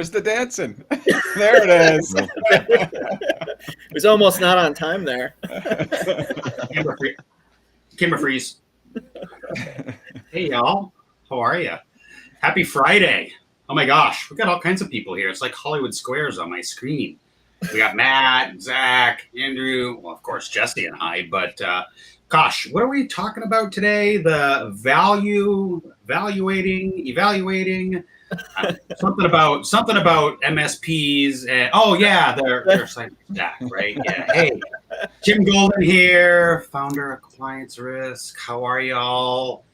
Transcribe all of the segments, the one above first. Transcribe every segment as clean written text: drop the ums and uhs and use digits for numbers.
Where's the dancing? There it is. It was almost not on time there. Camera freeze. Hey, y'all. How are you? Happy Friday. Oh, my gosh. We've got all kinds of people here. It's like Hollywood Squares on my screen. We got Matt, Zach, Andrew, well, of course, Jesse and I. But, gosh, what are we talking about today? The evaluating, something about MSPs. And, oh, yeah, they're cyber stack, right? Yeah. Hey, Tim Golden here, founder of Compliance Risk. How are y'all?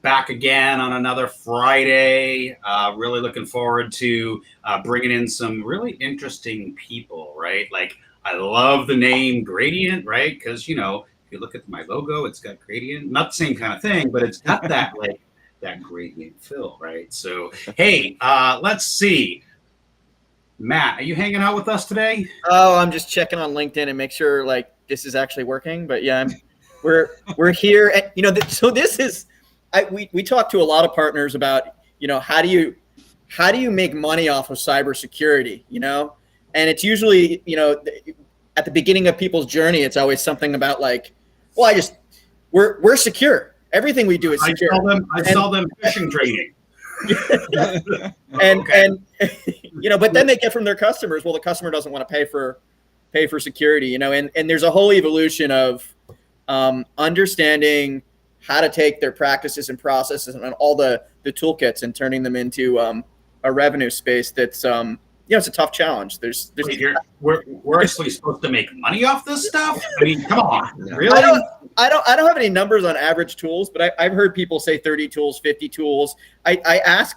Back again on another Friday. Really looking forward to bringing in some really interesting people, right? Like, I love the name Gradient, right? Because, you know, if you look at my logo, it's got gradient. Not the same kind of thing, but it's got that, like, that gradient fill, right? So, hey, let's see. Matt, are you hanging out with us today? Oh, I'm just checking on LinkedIn and make sure, like, this is actually working. But, yeah, we're here. And, you know, so this is... we talk to a lot of partners about, you know, how do you make money off of cybersecurity, you know? And it's usually, you know, at the beginning of people's journey, it's always something about like, well, we're secure. Everything we do is secure. I sell them phishing training. and you know, but then they get from their customers, well, the customer doesn't want to pay for security, you know, and there's a whole evolution of understanding how to take their practices and processes and all the toolkits and turning them into a revenue space that's you know, it's a tough challenge. We're actually supposed to make money off this stuff. I mean, come on, really? I don't have any numbers on average tools, but I've heard people say 30 tools, 50 tools. I ask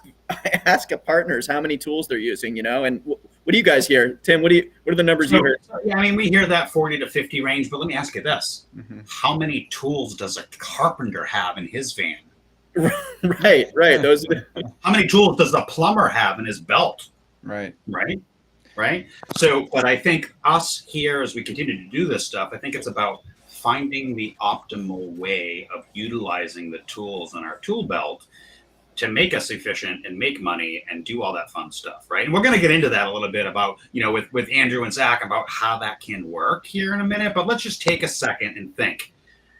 partners how many tools they're using, you know, and what do you guys hear? Tim, what are the numbers you heard? Yeah, I mean, we hear that 40 to 50 range, but let me ask you this. Mm-hmm. How many tools does a carpenter have in his van? Right. Those. How many tools does a plumber have in his belt? Right. So, but I think us here, as we continue to do this stuff, I think it's about finding the optimal way of utilizing the tools in our tool belt to make us efficient and make money and do all that fun stuff, right? And we're going to get into that a little bit about, you know, with Andrew and Zach about how that can work here in a minute. But let's just take a second and think.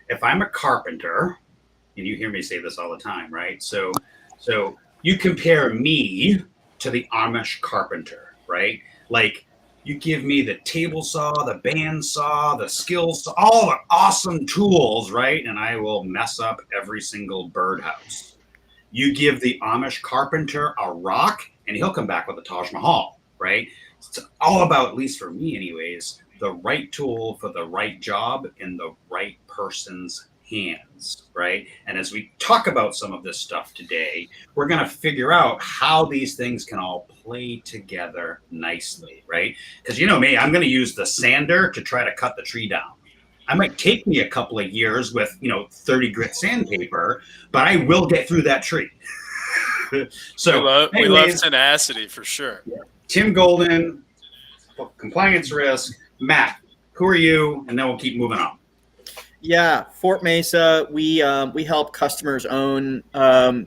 If I'm a carpenter, and you hear me say this all the time, right? So you compare me to the Amish carpenter, right? Like, you give me the table saw, the band saw, the skills, all the awesome tools, right? And I will mess up every single birdhouse. You give the Amish carpenter a rock, and he'll come back with a Taj Mahal, right? It's all about, at least for me anyways, the right tool for the right job in the right person's hands, right? And as we talk about some of this stuff today, we're going to figure out how these things can all play together nicely, right? Because you know me, I'm going to use the sander to try to cut the tree down. I might take me a couple of years with, you know, 30 grit sandpaper, but I will get through that tree. So we love tenacity for sure. Yeah. Tim Golden, Compliance Risk. Matt, who are you? And then we'll keep moving on. Yeah, Fort Mesa, we help customers own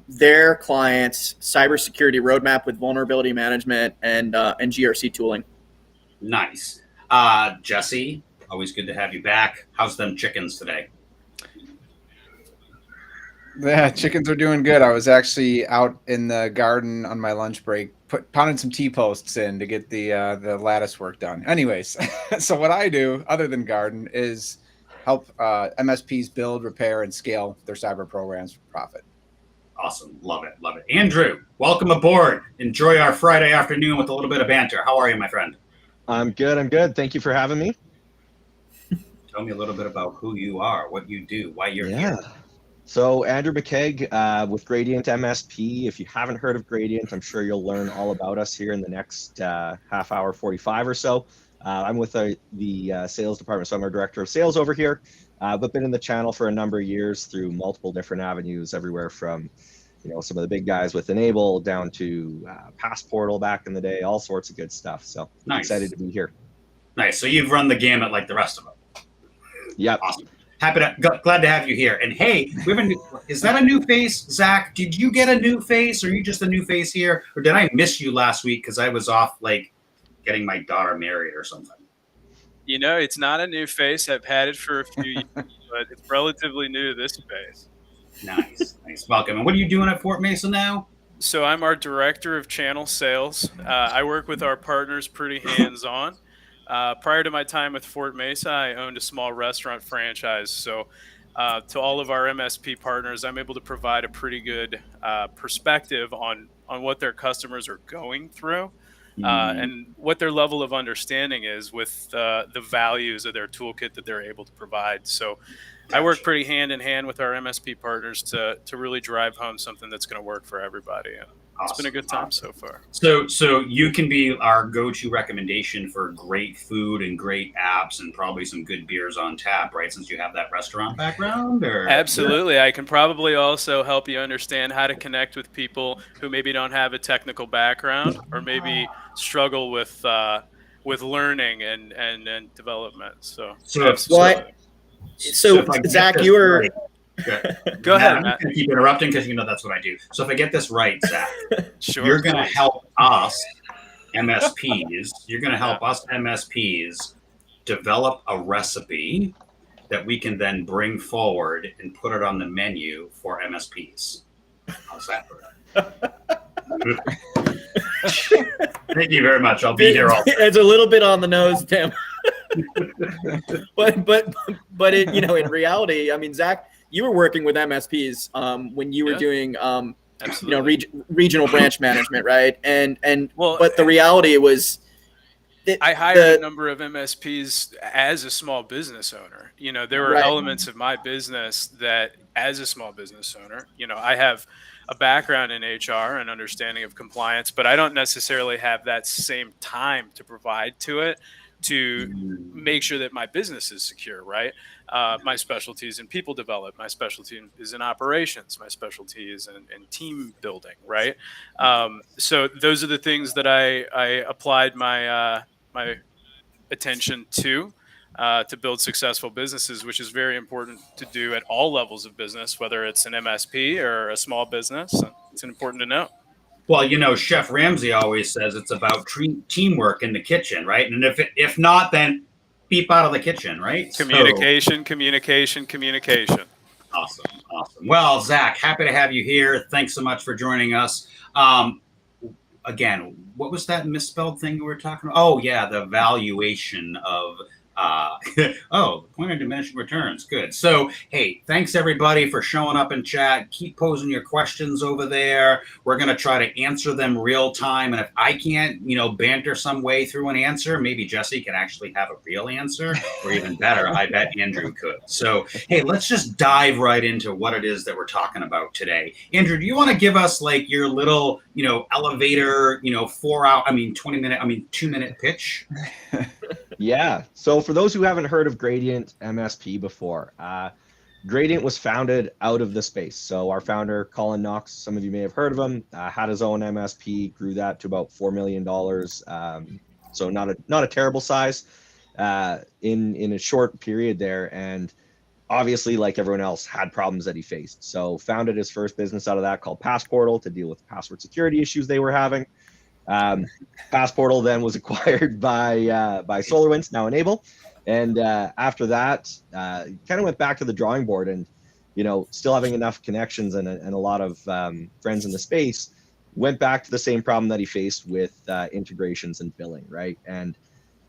their clients' cybersecurity roadmap with vulnerability management and GRC tooling. Nice. Jesse, always good to have you back. How's them chickens today? Yeah, chickens are doing good. I was actually out in the garden on my lunch break, pounding some T-posts in to get the lattice work done. Anyways, so what I do, other than garden, is help MSPs build, repair, and scale their cyber programs for profit. Awesome. Love it. Andrew, welcome aboard. Enjoy our Friday afternoon with a little bit of banter. How are you, my friend? I'm good. Thank you for having me. Tell me a little bit about who you are, what you do, why you're here. So Andrew McKeage with Gradient MSP. If you haven't heard of Gradient, I'm sure you'll learn all about us here in the next half hour, 45 or so. I'm with the sales department, so I'm our director of sales over here, but been in the channel for a number of years through multiple different avenues, everywhere from, you know, some of the big guys with Enable down to Passportal back in the day, all sorts of good stuff. So nice. Excited to be here. Nice. So you've run the gamut like the rest of them. Yep. Awesome. glad to have you here. And hey, we have a new, is that a new face, Zach? Did you get a new face, or are you just a new face here, or did I miss you last week because I was off like getting my daughter married or something? You know, it's not a new face. I've had it for a few years, but it's relatively new to this space. Nice, nice. Welcome. And what are you doing at Fort Mesa now? So I'm our director of channel sales. I work with our partners pretty hands-on. Prior to my time with Fort Mesa, I owned a small restaurant franchise. So to all of our MSP partners, I'm able to provide a pretty good perspective on what their customers are going through. And what their level of understanding is with the values of their toolkit that they're able to provide. So I work pretty hand in hand with our MSP partners to really drive home something that's going to work for everybody. And it's been a good time so far. So you can be our go-to recommendation for great food and great apps and probably some good beers on tap, right? Since you have that restaurant background, or Absolutely. I can probably also help you understand how to connect with people who maybe don't have a technical background or maybe struggle with learning and development. So What? So Zach, you were. Go ahead, I'm Matt. going to keep interrupting because you know that's what I do. So if I get this right, Zach, Sure, you're going to please. help us MSPs. You're going to help us MSPs develop a recipe that we can then bring forward and put it on the menu for MSPs. How's that for Thank you very much. I'll be here all day. It's a little bit on the nose, Tim. but it, you know, in reality, I mean, Zach, you were working with MSPs when you were doing you know, regional branch management, right? But the reality was that I hired a number of MSPs as a small business owner. You know, there were elements of my business that, as a small business owner, you know, I have a background in HR and understanding of compliance, but I don't necessarily have that same time to provide to it to make sure that my business is secure, right? My specialty is in people development. My specialty is in operations. My specialty is in team building, right? So those are the things that I applied my my attention to build successful businesses, which is very important to do at all levels of business, whether it's an MSP or a small business. It's important to know. Well, you know, Chef Ramsay always says it's about teamwork in the kitchen, right? And if not, then beep out of the kitchen, right? Communication. Awesome. Well, Zach, happy to have you here. Thanks so much for joining us. Again, what was that misspelled thing you were talking about? Oh, yeah, the valuation of point of diminishing returns. Good. So, hey, thanks everybody for showing up in chat. Keep posing your questions over there. We're going to try to answer them real time. And if I can't, you know, banter some way through an answer, maybe Jesse can actually have a real answer, or even better, I bet Andrew could. So, hey, let's just dive right into what it is that we're talking about today. Andrew, do you want to give us like your little, you know, elevator, you know, 2-minute pitch? Yeah. So for those who haven't heard of Gradient MSP before, Gradient was founded out of the space. So our founder, Colin Knox, some of you may have heard of him, had his own MSP, grew that to about $4 million. So not a terrible size in a short period there. And obviously, like everyone else, had problems that he faced. So founded his first business out of that called Passportal to deal with password security issues they were having. Passportal then was acquired by SolarWinds, now Enable, and after that, kind of went back to the drawing board, and you know, still having enough connections and a lot of friends in the space, went back to the same problem that he faced with integrations and billing, right? And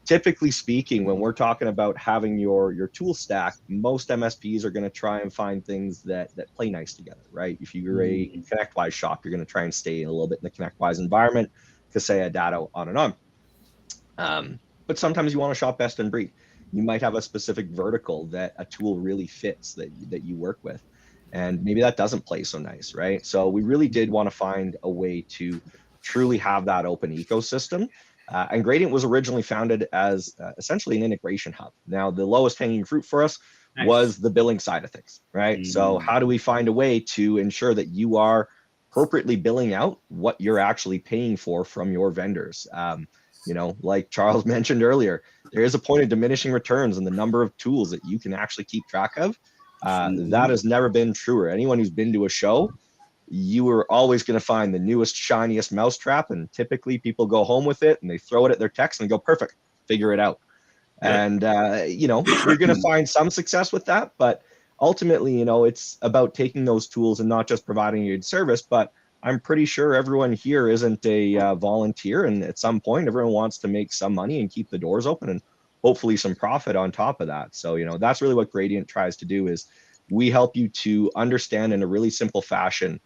typically speaking, when we're talking about having your tool stack, most MSPs are going to try and find things that play nice together, right? If you're a ConnectWise shop, you're going to try and stay a little bit in the ConnectWise environment, Kaseya, Datto, on and on. But sometimes you want to shop best in breed. You might have a specific vertical that a tool really fits that you work with, and maybe that doesn't play so nice, right? So we really did want to find a way to truly have that open ecosystem. And Gradient was originally founded as essentially an integration hub. Now, the lowest hanging fruit for us was the billing side of things, right? So how do we find a way to ensure that you are appropriately billing out what you're actually paying for from your vendors? Like Charles mentioned earlier, there is a point of diminishing returns in the number of tools that you can actually keep track of. That has never been truer. Anyone who's been to a show, you are always going to find the newest, shiniest mousetrap, and typically people go home with it and they throw it at their techs and go, perfect, figure it out. And you're going to find some success with that, but ultimately, it's about taking those tools and not just providing a good service. But I'm pretty sure everyone here isn't a volunteer, and at some point, everyone wants to make some money and keep the doors open, and hopefully some profit on top of that. So that's really what Gradient tries to do. Is we help you to understand in a really simple fashion,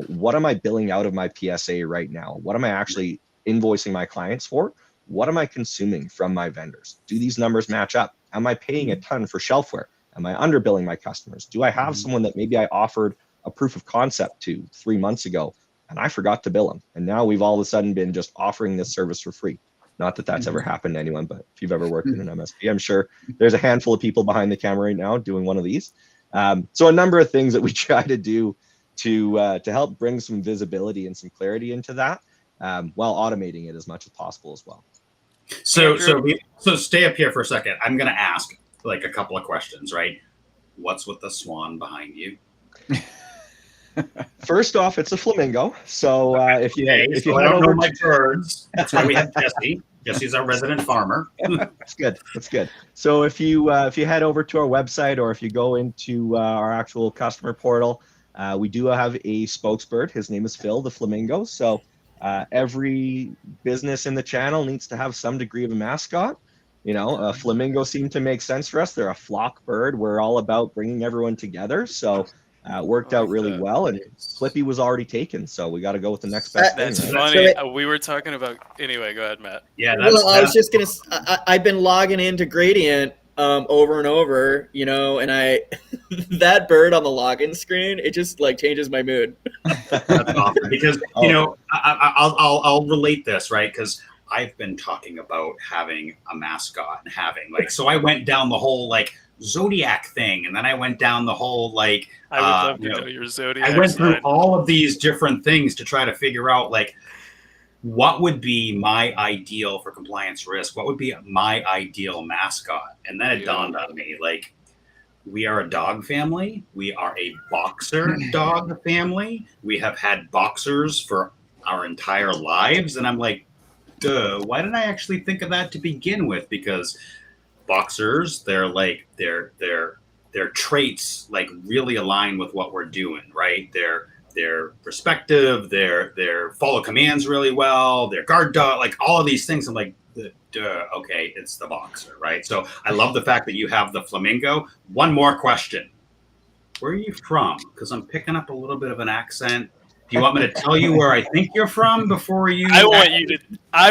what am I billing out of my PSA right now? What am I actually invoicing my clients for? What am I consuming from my vendors? Do these numbers match up? Am I paying a ton for shelfware? Am I underbilling my customers? Do I have someone that maybe I offered a proof of concept to 3 months ago and I forgot to bill them? And now we've all of a sudden been just offering this service for free. Not that that's ever happened to anyone, but if you've ever worked in an MSP, I'm sure there's a handful of people behind the camera right now doing one of these. So a number of things that we try to do to help bring some visibility and some clarity into that, while automating it as much as possible as well. So stay up here for a second. I'm going to ask like a couple of questions, right? What's with the swan behind you? First off, it's a flamingo. So if you head over over my birds, that's why we have Jesse. Jesse's our resident farmer. That's good. That's good. So if you head over to our website, or if you go into our actual customer portal, we do have a spokesbird. His name is Phil, the flamingo. So every business in the channel needs to have some degree of a mascot. A flamingo seemed to make sense for us. They're a flock bird. We're all about bringing everyone together. So it worked out really well. And Clippy was already taken. So we got to go with the next best thing. That's right? funny. We were talking about, anyway, go ahead, Matt. Yeah. I was just going to, I've been logging into Gradient over and over, and that bird on the login screen, it just like changes my mood. That's awesome because I'll relate this, right? Because I've been talking about having a mascot and so I went down the whole Zodiac thing, and then I went down the whole I would love to know your Zodiac. I went through all of these different things to try to figure out what would be my ideal for compliance risk? What would be my ideal mascot? And then it dawned on me, we are a dog family. We are a boxer dog family. We have had boxers for our entire lives. And I'm like, duh, why didn't I actually think of that to begin with? Because boxers, their traits really align with what we're doing, right? They're respective, they're follow commands really well, they're guard dog, all of these things. I'm like, duh, okay, it's the boxer, right? So I love the fact that you have the flamingo. One more question. Where are you from? Because I'm picking up a little bit of an accent. Do you want me to tell you where I think you're from before you? I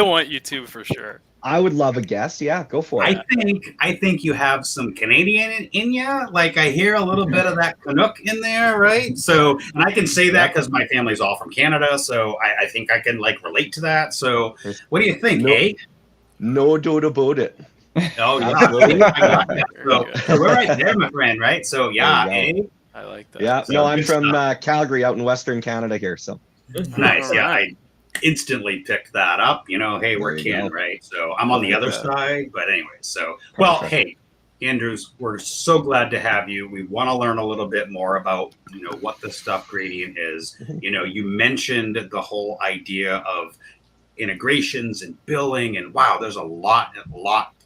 want you to for sure. I would love a guess. Yeah, go for it. I think you have some Canadian in you. I hear a little bit of that Canuck in there, right? So, and I can say that because my family's all from Canada, so I think I can relate to that. So, what do you think, eh? No doubt about it. Oh yeah, so we're right there, my friend. Right? So yeah, eh? I like that. Yeah, So no, I'm from Calgary out in Western Canada here. So nice. Yeah, I instantly picked that up. Hey, we're kin, right? So I'm on the other side, but anyway. So hey, Andrews, we're so glad to have you. We want to learn a little bit more about what the stuff Gradient is. You mentioned the whole idea of integrations and billing, and wow, there's a lot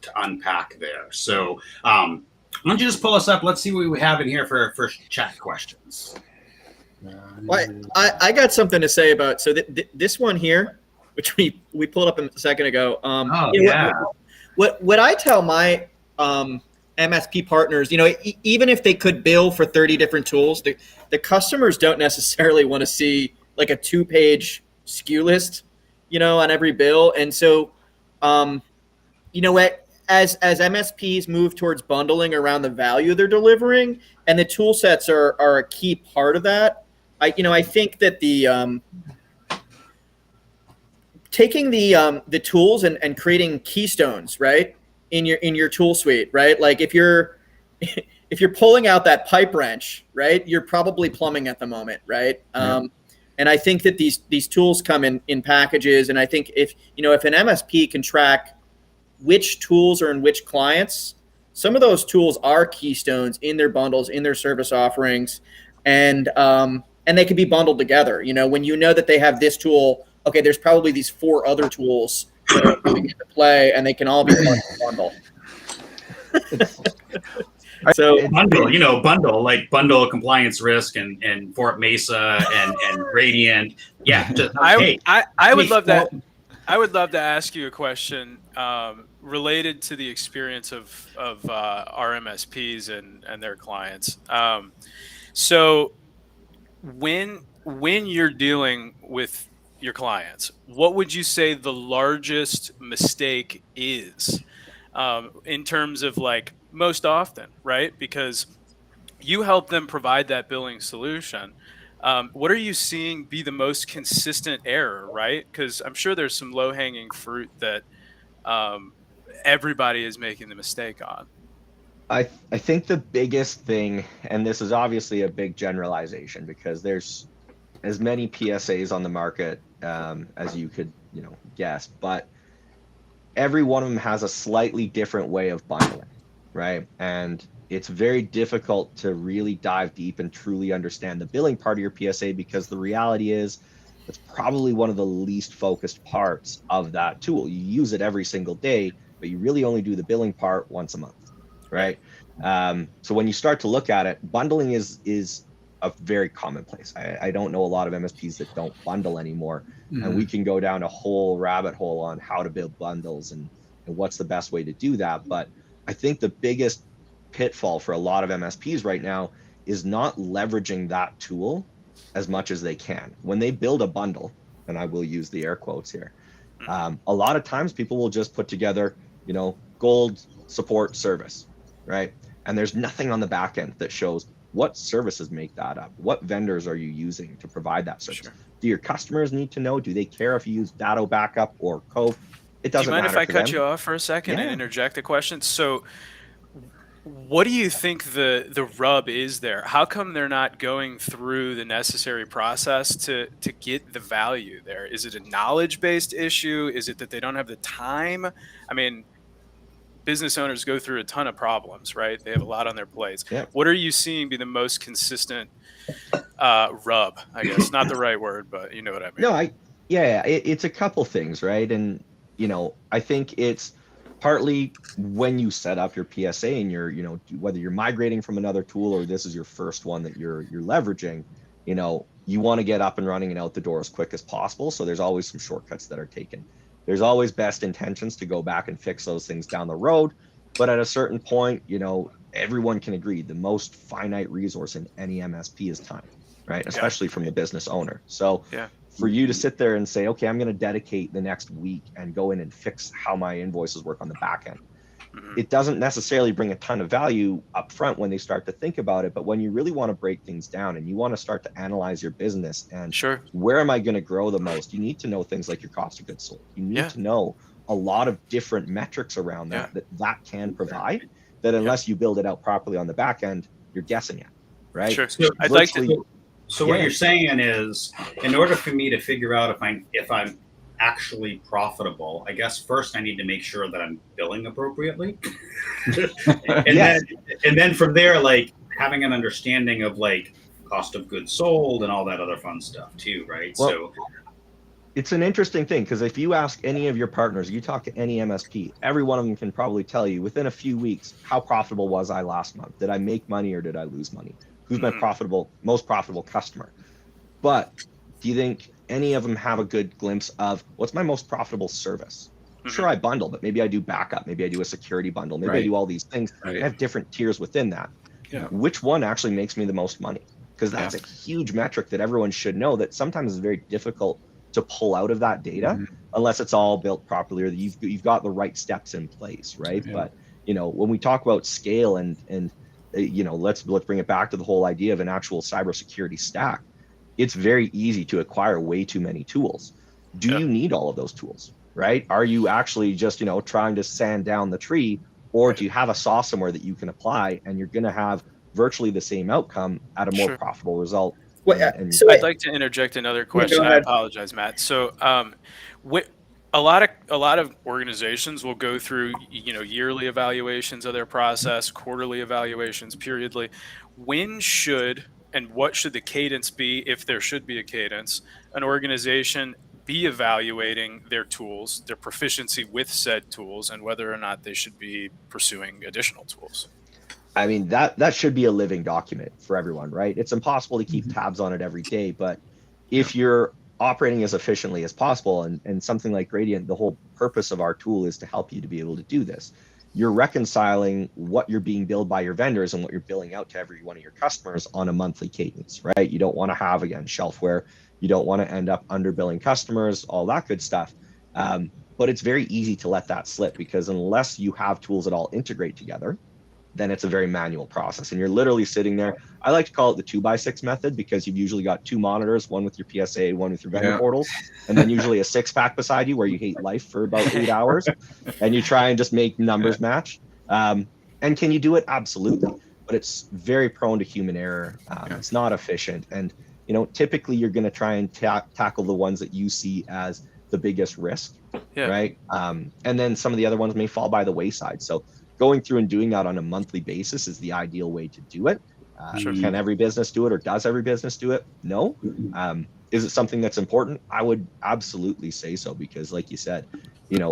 to unpack there. So why don't you just pull us up? Let's see what we have in here for first chat questions. Well, I got something to say about this one here, which we pulled up a second ago. What I tell my MSP partners, even if they could bill for 30 different tools, the customers don't necessarily want to see a 2-page SKU list, on every bill. And so, as MSPs move towards bundling around the value they're delivering, and the tool sets are a key part of that. I think that the taking the tools and creating keystones, right, in your tool suite, right? If you're pulling out that pipe wrench, right, you're probably plumbing at the moment, right? And And I think that these tools come in packages. And I think if an MSP can track which tools are in which clients, some of those tools are keystones in their bundles, in their service offerings, and they can be bundled together. When you know that they have this tool, okay, there's probably these 4 other tools that are coming into play, and they can all be part of the bundle. So bundle compliance risk and Fort Mesa and Gradient. Yeah, I would love that. I would love to ask you a question related to the experience of our MSPs and their clients. So when you're dealing with your clients, what would you say the largest mistake is in terms of like most often, right? Because you help them provide that billing solution. What are you seeing be the most consistent error, right? Because I'm sure there's some low-hanging fruit that everybody is making the mistake on. I think the biggest thing, and this is obviously a big generalization because there's as many PSAs on the market as you could guess, but every one of them has a slightly different way of bundling, right? And it's very difficult to really dive deep and truly understand the billing part of your PSA because the reality is it's probably one of the least focused parts of that tool. You use it every single day, but you really only do the billing part once a month, right? So when you start to look at it, bundling is a very commonplace. I don't know a lot of MSPs that don't bundle anymore. Mm-hmm. And we can go down a whole rabbit hole on how to build bundles and what's the best way to do that. But I think the biggest pitfall for a lot of MSPs right now is not leveraging that tool as much as they can. When they build a bundle, and I will use the air quotes here, a lot of times people will just put together, gold support service, right? And there's nothing on the back end that shows what services make that up. What vendors are you using to provide that service? Sure. Do your customers need to know? Do they care if you use Datto backup or Cove? It doesn't matter. Do you mind if I cut you off for a second and interject a question? So what do you think the rub is there? How come they're not going through the necessary process to get the value there? Is it a knowledge-based issue? Is it that they don't have the time? I mean, business owners go through a ton of problems, right? They have a lot on their plates. Yep. What are you seeing be the most consistent rub? I guess not the right word, but you know what I mean. No, it's a couple things, right? And I think it's partly when you set up your PSA and you're, whether you're migrating from another tool or this is your first one that you're leveraging, you want to get up and running and out the door as quick as possible. So there's always some shortcuts that are taken. There's always best intentions to go back and fix those things down the road. But at a certain point, everyone can agree the most finite resource in any MSP is time, right? Especially from the business owner. So for you to sit there and say, okay, I'm going to dedicate the next week and go in and fix how my invoices work on the back end. It doesn't necessarily bring a ton of value up front when they start to think about it. But when you really want to break things down and you want to start to analyze your business and where am I going to grow the most, you need to know things like your cost of goods sold. You need to know a lot of different metrics around that can provide that unless you build it out properly on the back end, you're guessing at, right? Sure. So I'd like to. So what you're saying is, in order for me to figure out if I'm actually profitable, I guess first I need to make sure that I'm billing appropriately, and then from there, like having an understanding of like cost of goods sold and all that other fun stuff too, right? Well, so it's an interesting thing because if you ask any of your partners, you talk to any MSP, every one of them can probably tell you within a few weeks how profitable was I last month? Did I make money or did I lose money? Who's my most profitable customer? But do you think any of them have a good glimpse of what's my most profitable service? Sure, I bundle, but maybe I do backup. Maybe I do a security bundle. Maybe I do all these things. I have different tiers within that. Yeah. Which one actually makes me the most money? Because that's a huge metric that everyone should know that sometimes is very difficult to pull out of that data unless it's all built properly or you've got the right steps in place, right? Yeah. But when we talk about scale and let's bring it back to the whole idea of an actual cybersecurity stack. It's very easy to acquire way too many tools. Do you need all of those tools, right? Are you actually just, trying to sand down the tree, or do you have a saw somewhere that you can apply and you're going to have virtually the same outcome at a more profitable result Well, And so I'd like to interject another question. I ahead. apologize, Matt. So, a lot of organizations will go through, yearly evaluations of their process, quarterly evaluations, periodly. When should and what should the cadence be, if there should be a cadence, an organization be evaluating their tools, their proficiency with said tools, and whether or not they should be pursuing additional tools? I mean, that should be a living document for everyone, right? It's impossible to keep tabs on it every day, but if you're operating as efficiently as possible, and something like Gradient, the whole purpose of our tool is to help you to be able to do this. You're reconciling what you're being billed by your vendors and what you're billing out to every one of your customers on a monthly cadence, right? You don't want to have, again, shelfware. You don't want to end up underbilling customers, all that good stuff. But it's very easy to let that slip, because unless you have tools that all integrate together, then it's a very manual process. And you're literally sitting there. I like to call it the 2x6 method, because you've usually got two monitors, one with your PSA, one with your vendor portals, and then usually a 6-pack beside you where you hate life for about 8 hours, and you try and just make numbers match. And can you do it? Absolutely. But it's very prone to human error. It's not efficient. And, typically you're going to try and tackle the ones that you see as the biggest risk, right? And then some of the other ones may fall by the wayside. So going through and doing that on a monthly basis is the ideal way to do it. Can every business do it, or does every business do it? No. Is it something that's important? I would absolutely say so, because like you said,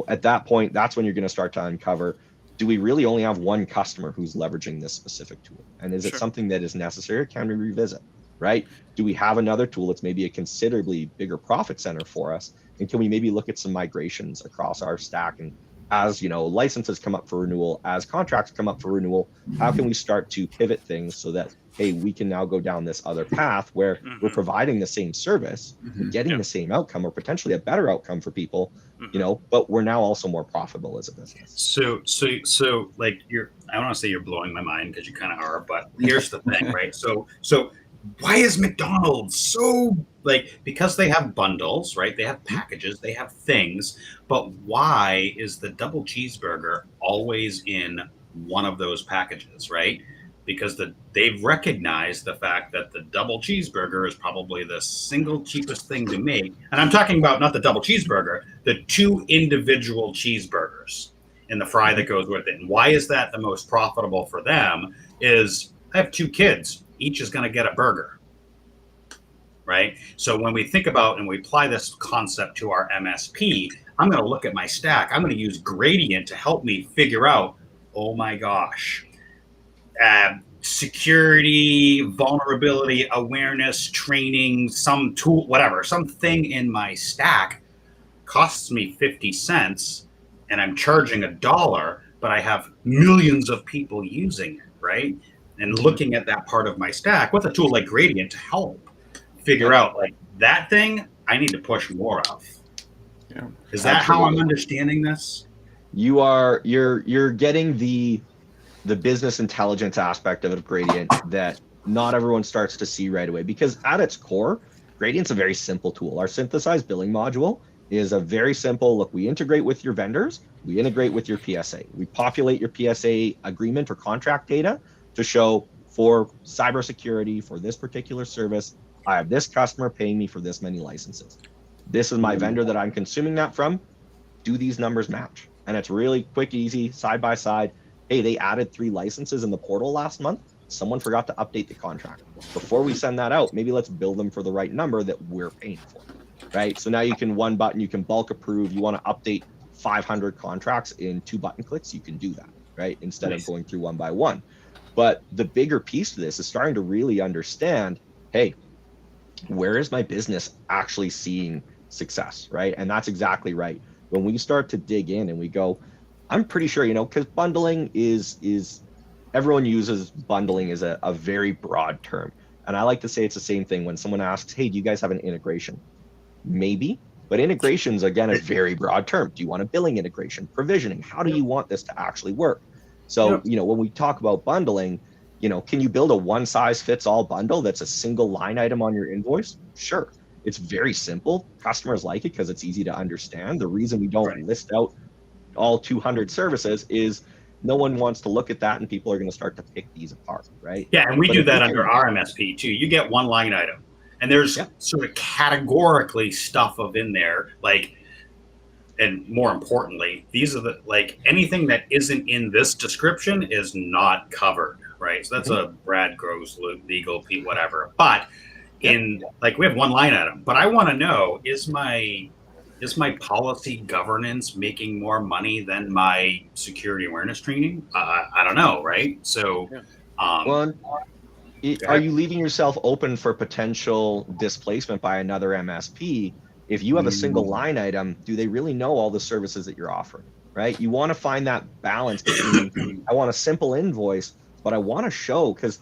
at that point, that's when you're going to start to uncover, do we really only have one customer who's leveraging this specific tool? And is it something that is necessary, or can we revisit, right? Do we have another tool that's maybe a considerably bigger profit center for us? And can we maybe look at some migrations across our stack? And as licenses come up for renewal, as contracts come up for renewal, how can we start to pivot things so that, hey, we can now go down this other path where we're providing the same service, getting the same outcome, or potentially a better outcome for people, but we're now also more profitable as a business. So like I don't want to say you're blowing my mind, because you kind of are, but here's the thing, right? So why is McDonald's so because they have bundles, right? They have packages, they have things, but why is the double cheeseburger always in one of those packages, right? Because they've recognized the fact that the double cheeseburger is probably the single cheapest thing to make. And I'm talking about not the double cheeseburger, the 2 individual cheeseburgers and the fry that goes with it. And why is that the most profitable for them? Is I have 2 kids. Each is going to get a burger, right? So when we think about and we apply this concept to our MSP, I'm going to look at my stack. I'm going to use Gradient to help me figure out, oh my gosh, security, vulnerability, awareness, training, some tool, whatever, something in my stack costs me 50 cents and I'm charging $1, but I have millions of people using it, right? And looking at that part of my stack with a tool like Gradient to help figure out that thing I need to push more of. Yeah. Is that how I'm understanding this? You're getting the business intelligence aspect of Gradient that not everyone starts to see right away, because at its core, Gradient's a very simple tool. Our synthesized billing module is a very simple, look, we integrate with your vendors, we integrate with your PSA. We populate your PSA agreement or contract data to show, for cybersecurity, for this particular service, I have this customer paying me for this many licenses. This is my vendor that I'm consuming that from. Do these numbers match? And it's really quick, easy, side by side. Hey, they added 3 licenses in the portal last month. Someone forgot to update the contract. Before we send that out, maybe let's bill them for the right number that we're paying for, right? So now you can one button, you can bulk approve. You want to update 500 contracts in 2 button clicks, you can do that, right? Instead of going through one by one. But the bigger piece to this is starting to really understand, hey, where is my business actually seeing success, right? And that's exactly right. When we start to dig in and we go, I'm pretty sure, because bundling is everyone uses bundling as a very broad term. And I like to say it's the same thing when someone asks, hey, do you guys have an integration? Maybe, but integration's, again, a very broad term. Do you want a billing integration, provisioning? How do you want this to actually work? So, when we talk about bundling, can you build a one-size-fits-all bundle that's a single line item on your invoice? Sure. It's very simple. Customers like it because it's easy to understand. The reason we don't list out all 200 services is no one wants to look at that, and people are going to start to pick these apart, right? Yeah, and we do that under our MSP too. You get one line item. And there's sort of categorically stuff in there, like, and more importantly, these are the, like, anything that isn't in this description is not covered, right? So that's a Brad Gross, legal, Pete, whatever. But in, like, we have one line item, but I want to know, is my policy governance making more money than my security awareness training? I don't know, right? So, well, are you leaving yourself open for potential displacement by another MSP? If you have a single line item, do they really know all the services that you're offering, right? You want to find that balance between, I want a simple invoice, but I want to show, because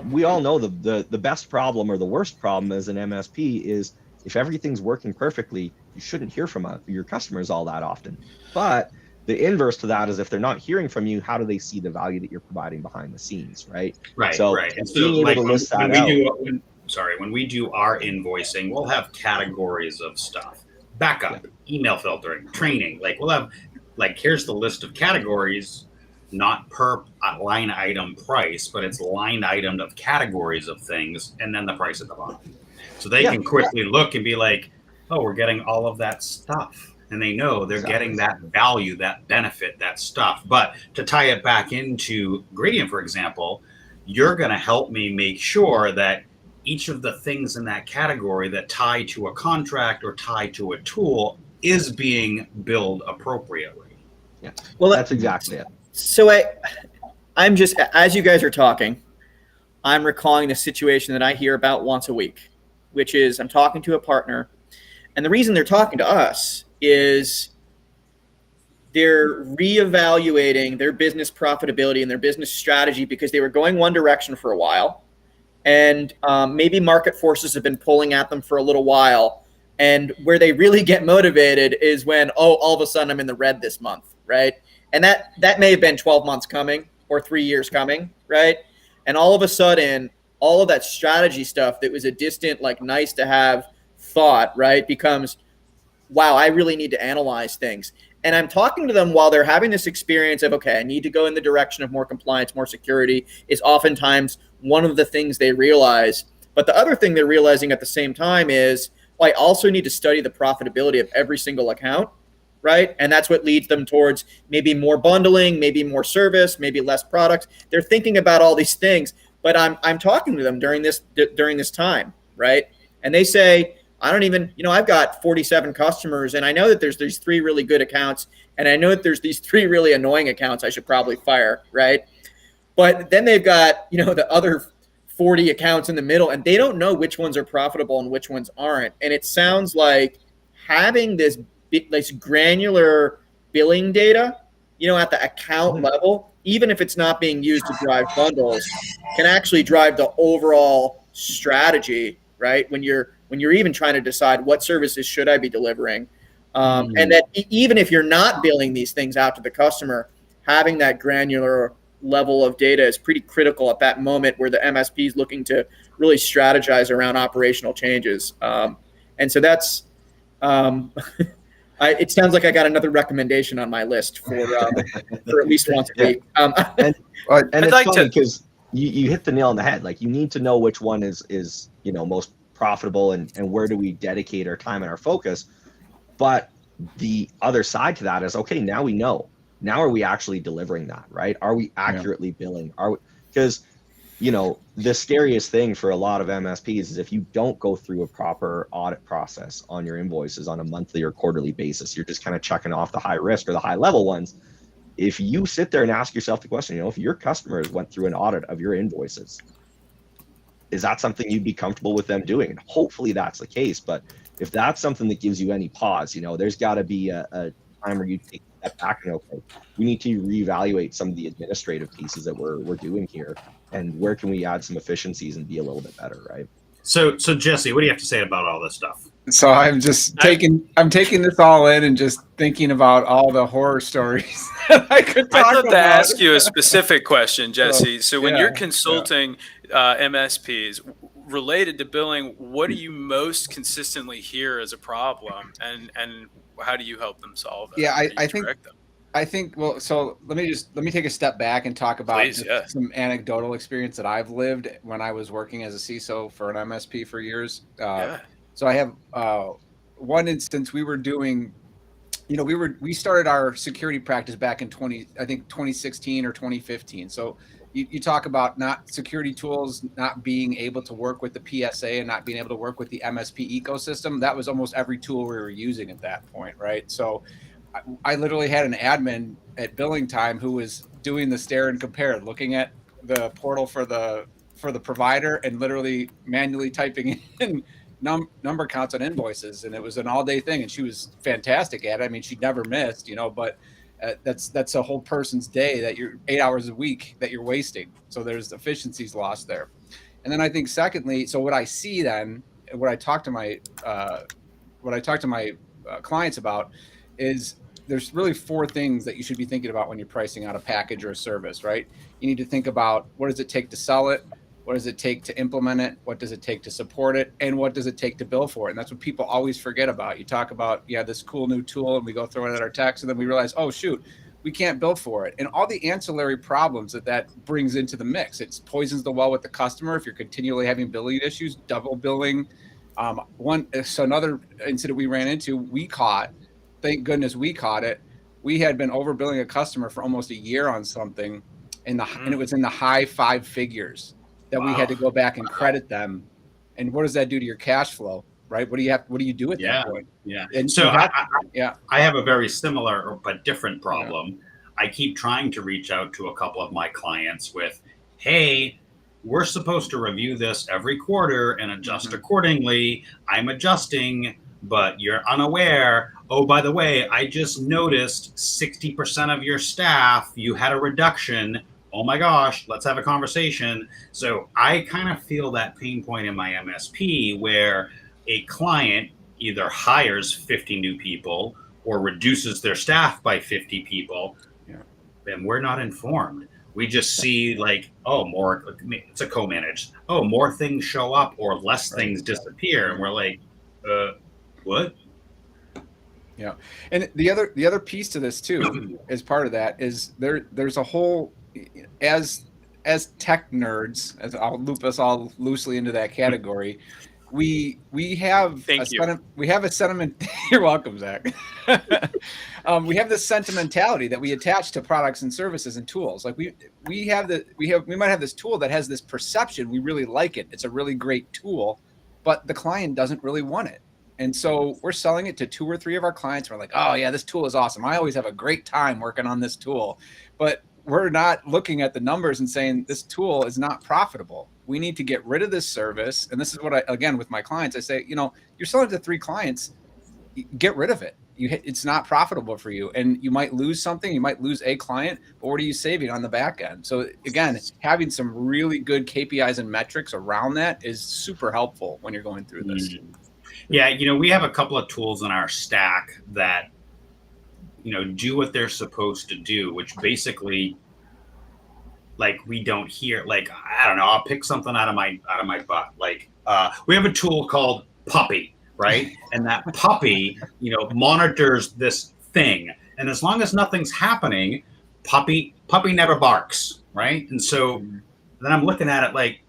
we all know the best problem or the worst problem as an MSP is if everything's working perfectly, you shouldn't hear from your customers all that often. But the inverse to that is if they're not hearing from you, how do they see the value that you're providing behind the scenes, right? Right, so right. And so, being able like, to list that out. When we do our invoicing, we'll have categories of stuff: backup, email filtering, training. Like, we'll have, like, here's the list of categories, not per line item price, but it's line item of categories of things, and then the price at the bottom. So they can quickly look and be like, oh, we're getting all of that stuff. And they know they're getting that value, that benefit, that stuff. But to tie it back into Gradient, for example, you're going to help me make sure that each of the things in that category that tie to a contract or tie to a tool is being billed appropriately. Yeah, well, that's exactly it. So I'm just, as you guys are talking, I'm recalling a situation that I hear about once a week, which is I'm talking to a partner, and the reason they're talking to us is they're reevaluating their business profitability and their business strategy because they were going one direction for a while, and maybe market forces have been pulling at them for a little while. And where they really get motivated is when, all of a sudden I'm in the red this month, right? And that may have been 12 months coming or 3 years coming, right? And all of a sudden, all of that strategy stuff that was a distant, like, nice to have thought, right, becomes, wow, I really need to analyze things. And I'm talking to them while they're having this experience of, okay, I need to go in the direction of more compliance, more security is oftentimes one of the things they realize. But the other thing they're realizing at the same time is, well, I also need to study the profitability of every single account, right? And that's what leads them towards maybe more bundling, maybe more service, maybe less products. They're thinking about all these things, but I'm talking to them during this time, right? And they say, I don't even, I've got 47 customers, and I know that there's these 3 really good accounts, and I know that there's these 3 really annoying accounts I should probably fire, right? But then they've got, the other 40 accounts in the middle, and they don't know which ones are profitable and which ones aren't. And it sounds like having this granular billing data, at the account level, even if it's not being used to drive bundles, can actually drive the overall strategy, right? When you're even trying to decide what services should I be delivering. And that even if you're not billing these things out to the customer, having that granular level of data is pretty critical at that moment where the MSP is looking to really strategize around operational changes. And so that's, it sounds like I got another recommendation on my list for at least once a week. And it's like funny because you hit the nail on the head. Like, you need to know which one is most profitable and where do we dedicate our time and our focus. But the other side to that is, okay, now we know. Now are we actually delivering that, right? Are we accurately billing? Because the scariest thing for a lot of MSPs is if you don't go through a proper audit process on your invoices on a monthly or quarterly basis, you're just kind of checking off the high risk or the high level ones. If you sit there and ask yourself the question, if your customers went through an audit of your invoices, is that something you'd be comfortable with them doing? And hopefully that's the case. But if that's something that gives you any pause, there's got to be a time where you take a step back and, okay, we need to reevaluate some of the administrative pieces that we're doing here, and where can we add some efficiencies and be a little bit better, right? So Jesse, what do you have to say about all this stuff? So I'm just taking this all in and just thinking about all the horror stories that I could talk about. I'd love to ask you a specific question, Jesse. So when you're consulting MSPs related to billing, what do you most consistently hear as a problem, and how do you help them solve it? Yeah, I think I think, well, so let me take a step back and talk about Please, yeah. some anecdotal experience that I've lived when I was working as a CISO for an MSP for years. Yeah. So I have one instance. We were doing, we started our security practice back in 2016 or 2015. So you talk about not security tools not being able to work with the PSA and not being able to work with the MSP ecosystem. That was almost every tool we were using at that point, right? So I literally had an admin at billing time who was doing the stare and compare, looking at the portal for the provider and literally manually typing in number counts on invoices, and it was an all day thing. And she was fantastic at it. I mean, she never missed, but that's a whole person's day that you're 8 hours a week that you're wasting. So there's efficiencies lost there. And then I think secondly, so what I see then, what I talk to my clients about is there's really four things that you should be thinking about when you're pricing out a package or a service, right? You need to think about what does it take to sell it? What does it take to implement it? What does it take to support it? And what does it take to bill for it? And that's what people always forget about. You talk about, this cool new tool, and we go throw it at our techs, and then we realize, oh, shoot, we can't bill for it. And all the ancillary problems that brings into the mix. It poisons the well with the customer if you're continually having billing issues, double billing. Another incident we ran into, we caught, thank goodness we caught it. We had been overbilling a customer for almost a year on something, and it was in the high 5 figures that we had to go back and credit them. And what does that do to your cash flow, right? What do you do at that point? Yeah. And so I have a very similar but different problem. Yeah. I keep trying to reach out to a couple of my clients with, hey, we're supposed to review this every quarter and adjust accordingly. I'm adjusting, but you're unaware. Oh, by the way, I just noticed 60% of your staff, you had a reduction. Oh my gosh, let's have a conversation. So I kind of feel that pain point in my MSP where a client either hires 50 new people or reduces their staff by 50 people. Then we're not informed. We just see more, it's a co-managed. Oh, more things show up or less things disappear. And we're like, what? Yeah. And the other piece to this too, as part of that is there's a whole, as tech nerds, as I'll loop us all loosely into that category, we have a sentiment. You're welcome, Zach. We have this sentimentality that we attach to products and services and tools. Like we might have this tool that has this perception. We really like it. It's a really great tool, but the client doesn't really want it. And so we're selling it to 2 or 3 of our clients. We're like, oh yeah, this tool is awesome. I always have a great time working on this tool, but we're not looking at the numbers and saying this tool is not profitable. We need to get rid of this service. And this is what again, with my clients, I say, you're selling to 3 clients, get rid of it. It's not profitable for you. And you might lose something, you might lose a client, but what are you saving on the back end? So again, having some really good KPIs and metrics around that is super helpful when you're going through this. Yeah. We have a couple of tools in our stack that, do what they're supposed to do, which basically, we don't hear, I don't know, I'll pick something out of my butt. We have a tool called Puppy, right? And that Puppy, monitors this thing. And as long as nothing's happening, Puppy never barks, right? And so then I'm looking at it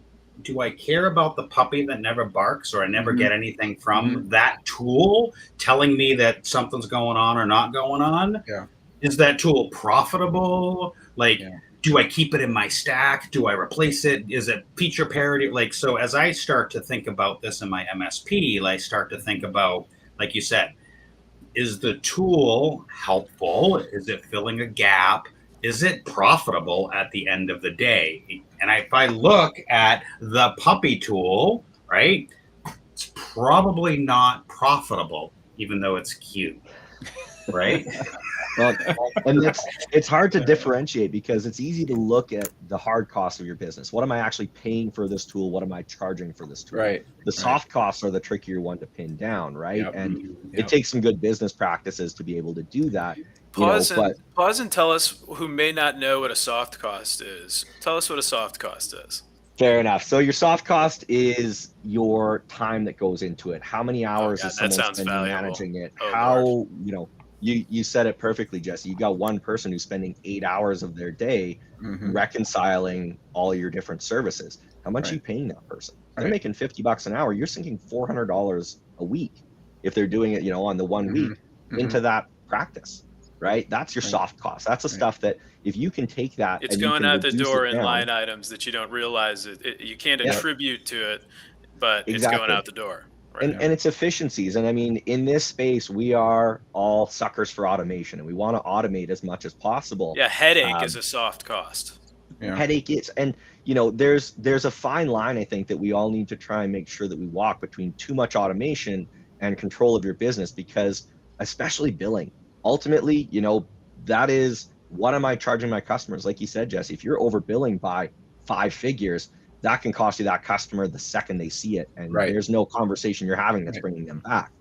do I care about the puppy that never barks, or I never get anything from that tool telling me that something's going on or not going on? Yeah. Is that tool profitable? Do I keep it in my stack? Do I replace it? Is it feature parity? So as I start to think about this in my MSP, I start to think about, like you said, is the tool helpful? Is it filling a gap? Is it profitable at the end of the day? And if I look at the Puppy tool, right, it's probably not profitable, even though it's cute, right? Well, and it's hard to differentiate because it's easy to look at the hard costs of your business. What am I actually paying for this tool? What am I charging for this tool? Right. The soft costs are the trickier one to pin down, right? Yep. And it takes some good business practices to be able to do that. Pause and tell us, who may not know what a soft cost is. Tell us what a soft cost is. Fair enough. So your soft cost is your time that goes into it. How many hours is someone spending managing it? How, You said it perfectly, Jesse. You got one person who's spending 8 hours of their day reconciling all your different services. How much are you paying that person? They're making $50 an hour. You're sinking $400 a week if they're doing it, on the 1 week into that practice, right? That's your soft cost. That's the stuff that if you can take that, it's and you going can out the reduce door it in down, line items that you don't realize you can't attribute to it, but it's going out the door. And it's efficiencies. And I mean, in this space, we are all suckers for automation, and we want to automate as much as possible. Yeah, headache is a soft cost. Headache is, and there's a fine line, I think, that we all need to try and make sure that we walk between too much automation and control of your business, because especially billing, ultimately, that is, what am I charging my customers? Like you said, Jesse, if you're overbilling by 5 figures, that can cost you that customer the second they see it, and there's no conversation you're having that's bringing them back.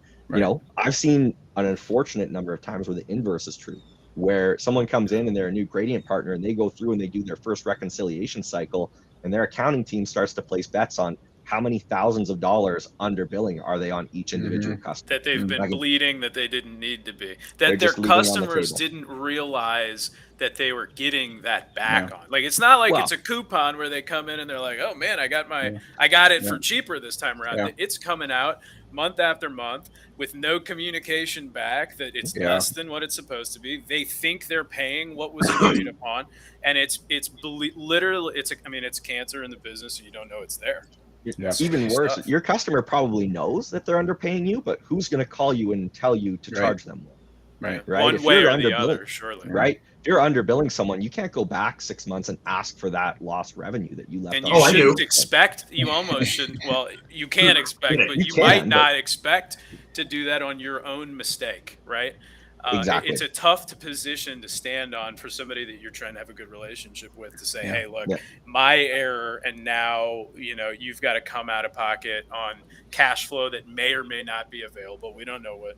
I've seen an unfortunate number of times where the inverse is true, where someone comes in and they're a new Gradient partner, and they go through and they do their first reconciliation cycle, and their accounting team starts to place bets on how many thousands of dollars under billing are they on each individual customer. That they've been bleeding that they didn't need to be. That their customers didn't realize that they were getting that back on. Like, it's not like it's a coupon where they come in and they're like, oh man, I got it for cheaper this time around. It's coming out month after month with no communication back that it's less than what it's supposed to be. They think they're paying what was agreed upon, and it's literally it's cancer in the business, and you don't know it's there. Even worse, your customer probably knows that they're underpaying you, but who's going to call you and tell you to charge them more? Right. One way or the other, surely. Right. If you're underbilling someone, you can't go back 6 months and ask for that lost revenue that you left. And you shouldn't expect. You almost shouldn't. Well, you can expect, but you might not expect to do that on your own mistake, right? Exactly. It's a tough position to stand on for somebody that you're trying to have a good relationship with, to say, hey, look, my error, and now you've got to come out of pocket on cash flow that may or may not be available. We don't know what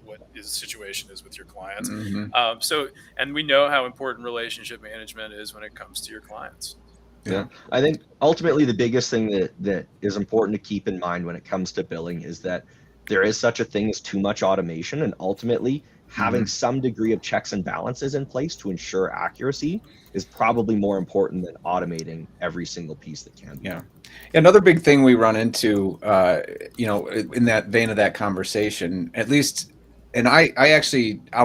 what the situation is with your clients. And we know how important relationship management is when it comes to your clients. I think ultimately the biggest thing that is important to keep in mind when it comes to billing is that there is such a thing as too much automation, and ultimately having some degree of checks and balances in place to ensure accuracy is probably more important than automating every single piece that can be. Another big thing we run into, in that vein of that conversation, at least, and I'll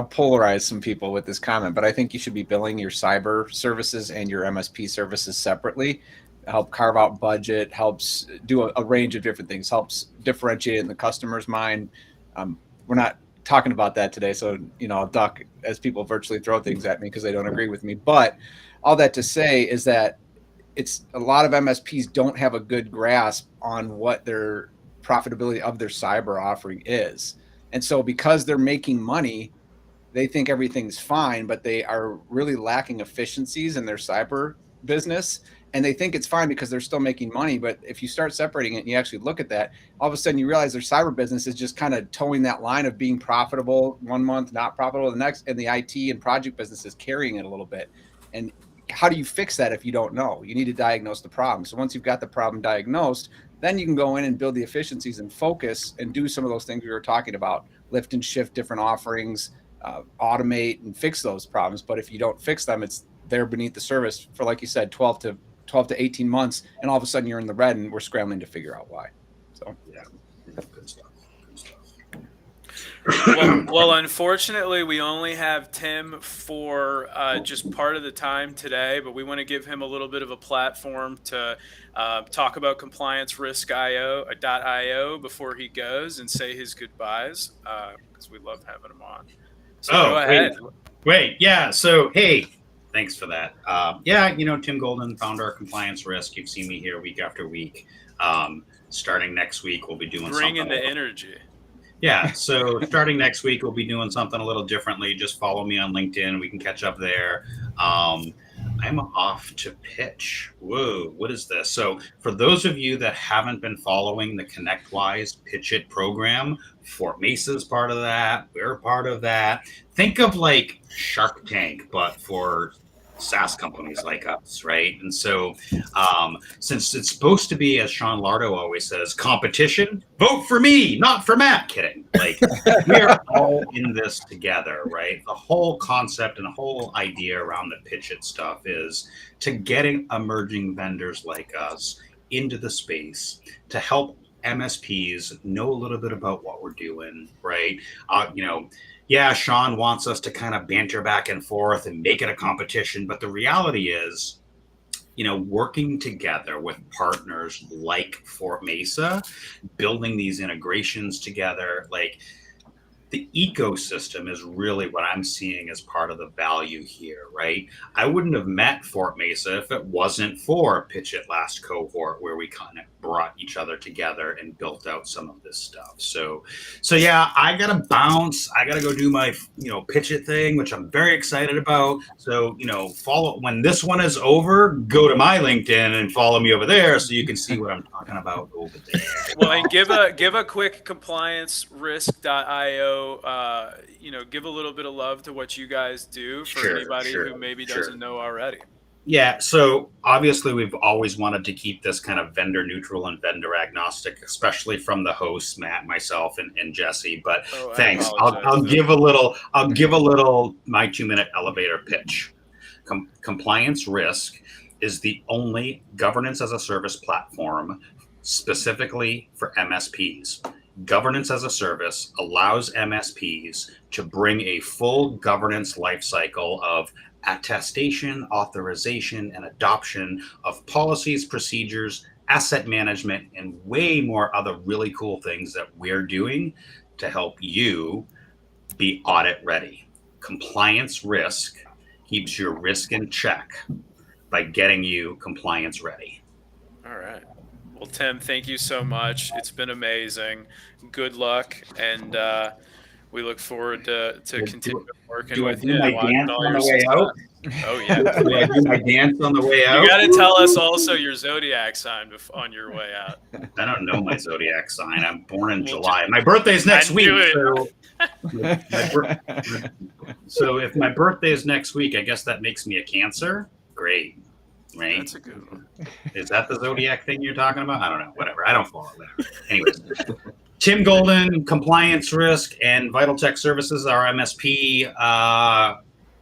polarize some people with this comment, but I think you should be billing your cyber services and your MSP services separately. Help carve out budget, helps do a range of different things, helps differentiate in the customer's mind. We're not talking about that today, so I'll duck as people virtually throw things at me because they don't agree with me. But all that to say is that it's a lot of MSPs don't have a good grasp on what their profitability of their cyber offering is, and so because they're making money, they think everything's fine, but they are really lacking efficiencies in their cyber business. And they think it's fine because they're still making money. But if you start separating it and you actually look at that, all of a sudden you realize their cyber business is just kind of towing that line of being profitable one month, not profitable the next, and the IT and project business is carrying it a little bit. And how do you fix that if you don't know? You need to diagnose the problem. So once you've got the problem diagnosed, then you can go in and build the efficiencies and focus and do some of those things we were talking about, lift and shift different offerings, automate and fix those problems. But if you don't fix them, it's there beneath the surface for, like you said, 12 to 18 months, and all of a sudden you're in the red and we're scrambling to figure out why. So good stuff. Well, unfortunately, we only have Tim for just part of the time today, but we want to give him a little bit of a platform to talk about compliance risk .io before he goes and say his goodbyes, because we love having him on. So go ahead. Wait. Yeah. So, hey, thanks for that. Tim Golden, founder of Compliance Risk. You've seen me here week after week. Starting next week, we'll be doing Bring in something. the energy. Yeah. So starting next week, we'll be doing something a little differently. Just follow me on LinkedIn. We can catch up there. I'm off to pitch. Whoa, what is this? So for those of you that haven't been following the ConnectWise Pitch It program, Fort Mesa's part of that. We're part of that. Think of like Shark Tank, but for SaaS companies like us, right? And so, since it's supposed to be, as Sean Lardo always says, competition, vote for me, not for Matt. Kidding. Like, we are all in this together, right? The whole concept and the whole idea around the pitch it stuff is to getting emerging vendors like us into the space to help MSPs know a little bit about what we're doing, right? Yeah, Sean wants us to kind of banter back and forth and make it a competition. But the reality is, working together with partners like Fort Mesa, building these integrations together, like the ecosystem is really what I'm seeing as part of the value here, right? I wouldn't have met Fort Mesa if it wasn't for Pitch It Last cohort, where we kind of brought each other together and built out some of this stuff. So yeah, I gotta bounce. I gotta go do my, Pitch It thing, which I'm very excited about. So, follow when this one is over, go to my LinkedIn and follow me over there so you can see what I'm talking about over there. Well, and give a quick compliancerisk.io. Give a little bit of love to what you guys do for anybody who maybe doesn't know already. Yeah, so obviously we've always wanted to keep this kind of vendor neutral and vendor agnostic, especially from the hosts, Matt, myself, and Jesse. But thanks. I'll give a little my 2-minute elevator pitch. Compliance Risk is the only governance as a service platform specifically for MSPs. Governance as a service allows MSPs to bring a full governance lifecycle of attestation, authorization, and adoption of policies, procedures, asset management, and way more other really cool things that we're doing to help you be audit ready. Compliance Risk keeps your risk in check by getting you compliance ready. All right. Well, Tim, thank you so much. It's been amazing. Good luck, and we look forward to continuing working with you. Do I do my dance on the way out? Oh, yeah. Do I do my dance on the way out? You got to tell us also your zodiac sign on your way out. I don't know my zodiac sign. I'm born in July. My birthday's next week. So if my birthday is next week, I guess that makes me a Cancer. Great. Right? That's a good one. Is that the zodiac thing you're talking about? I don't know. Whatever. I don't follow that. Anyways. Tim Golden, Compliance Risk, and Vital Tech Services, our MSP.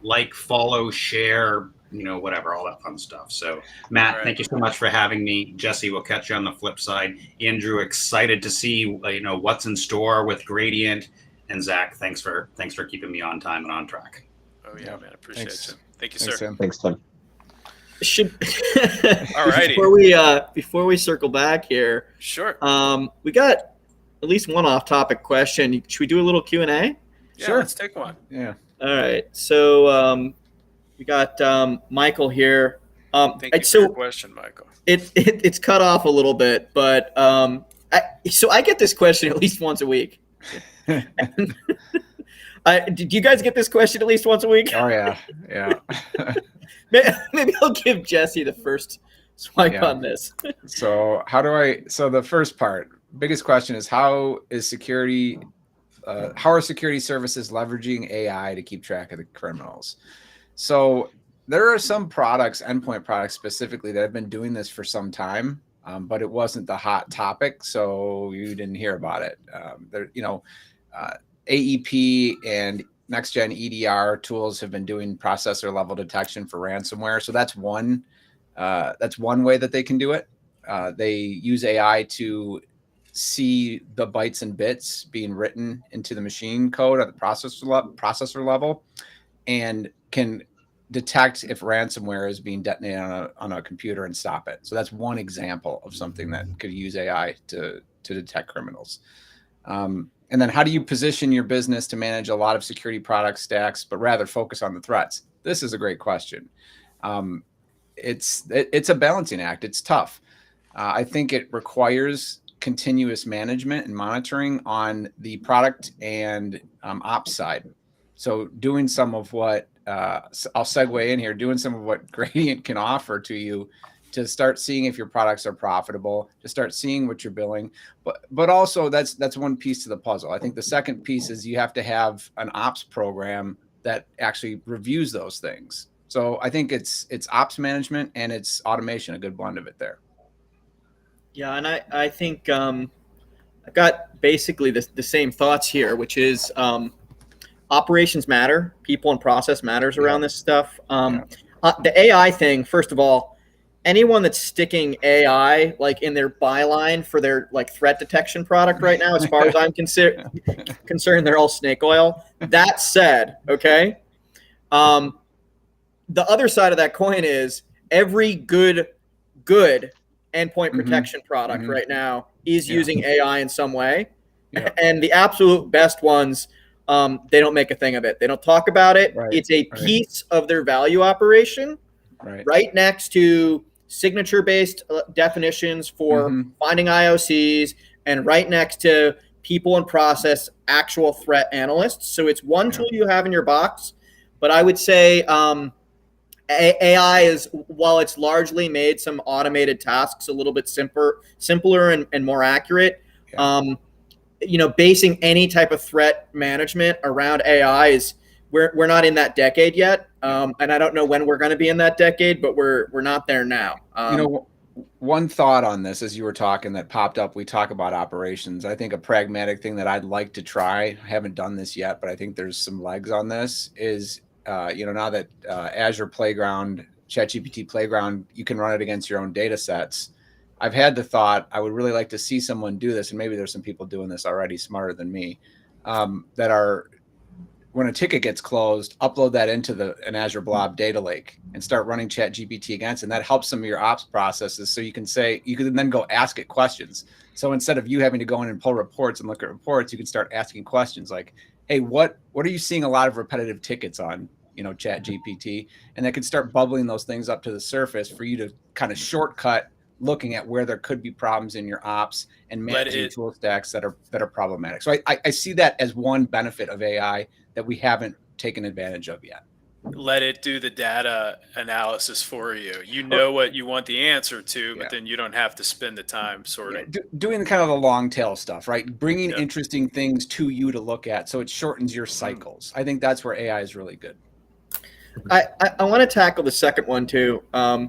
Like, follow, share, whatever, all that fun stuff. So, Matt, Thank you so much for having me. Jesse, we'll catch you on the flip side. Andrew, excited to see what's in store with Gradient, and Zach, thanks for keeping me on time and on track. Oh yeah, man, appreciate you. Thank you, sir. Thanks, Tim. Alrighty. Before we circle back here, sure. We got at least one off-topic question. Should we do a little Q&A? Yeah, sure. Let's take one. Yeah. All right. So we got Michael here. Thank you for your question, Michael. It's cut off a little bit, but I get this question at least once a week. Did you guys get this question at least once a week? Oh yeah. Maybe I'll give Jesse the first swipe on this. So the first part, biggest question is how are security services leveraging AI to keep track of the criminals? So there are some products, endpoint products specifically, that have been doing this for some time, but it wasn't the hot topic, so you didn't hear about it. AEP and next gen EDR tools have been doing processor level detection for ransomware. So that's one way that they can do it. They use AI to see the bytes and bits being written into the machine code at the processor level, and can detect if ransomware is being detonated on a computer and stop it. So that's one example of something that could use AI to detect criminals. And then how do you position your business to manage a lot of security product stacks, but rather focus on the threats? This is a great question. It's a balancing act. It's tough. I think it requires continuous management and monitoring on the product and ops side. So doing some of what I'll segue in here, doing some of what Gradient can offer to you to start seeing if your products are profitable, to start seeing what you're billing. But also that's one piece to the puzzle. I think the second piece is you have to have an ops program that actually reviews those things. So I think it's ops management and it's automation, a good blend of it there. Yeah, and I think I've got basically the same thoughts here, which is operations matter, people and process matters around this stuff. The AI thing, first of all, anyone that's sticking AI like in their byline for their like threat detection product right now, as far as I'm concerned, they're all snake oil. That said, okay, the other side of that coin is every good endpoint protection product right now is using AI in some way. And the absolute best ones, they don't make a thing of it. They don't talk about it. It's a piece of their value operation right next to signature-based definitions for finding IOCs and right next to people and process actual threat analysts. So it's one tool you have in your box. But I would say AI is, while it's largely made some automated tasks a little bit simpler and more accurate, basing any type of threat management around AI is we're not in that decade yet, and I don't know when we're going to be in that decade, but we're not there now. One thought on this as you were talking that popped up, we talk about operations. I think a pragmatic thing that I'd like to try, I haven't done this yet, but I think there's some legs on this, is now that Azure Playground, ChatGPT Playground, you can run it against your own data sets. I've had the thought, I would really like to see someone do this, and maybe there's some people doing this already smarter than me, that are, when a ticket gets closed, upload that into an Azure Blob data lake and start running ChatGPT against, and that helps some of your ops processes. So you can then go ask it questions. So instead of you having to go in and pull reports and look at reports, you can start asking questions like, hey, what are you seeing a lot of repetitive tickets on, ChatGPT? And that can start bubbling those things up to the surface for you to kind of shortcut looking at where there could be problems in your ops and managing tool stacks that are problematic. So I see that as one benefit of AI that we haven't taken advantage of yet. Let it do the data analysis for you. You know what you want the answer to, but then you don't have to spend the time sorting. Doing kind of the long tail stuff, right? Bringing interesting things to you to look at, so it shortens your cycles. I think that's where AI is really good. I want to tackle the second one too. I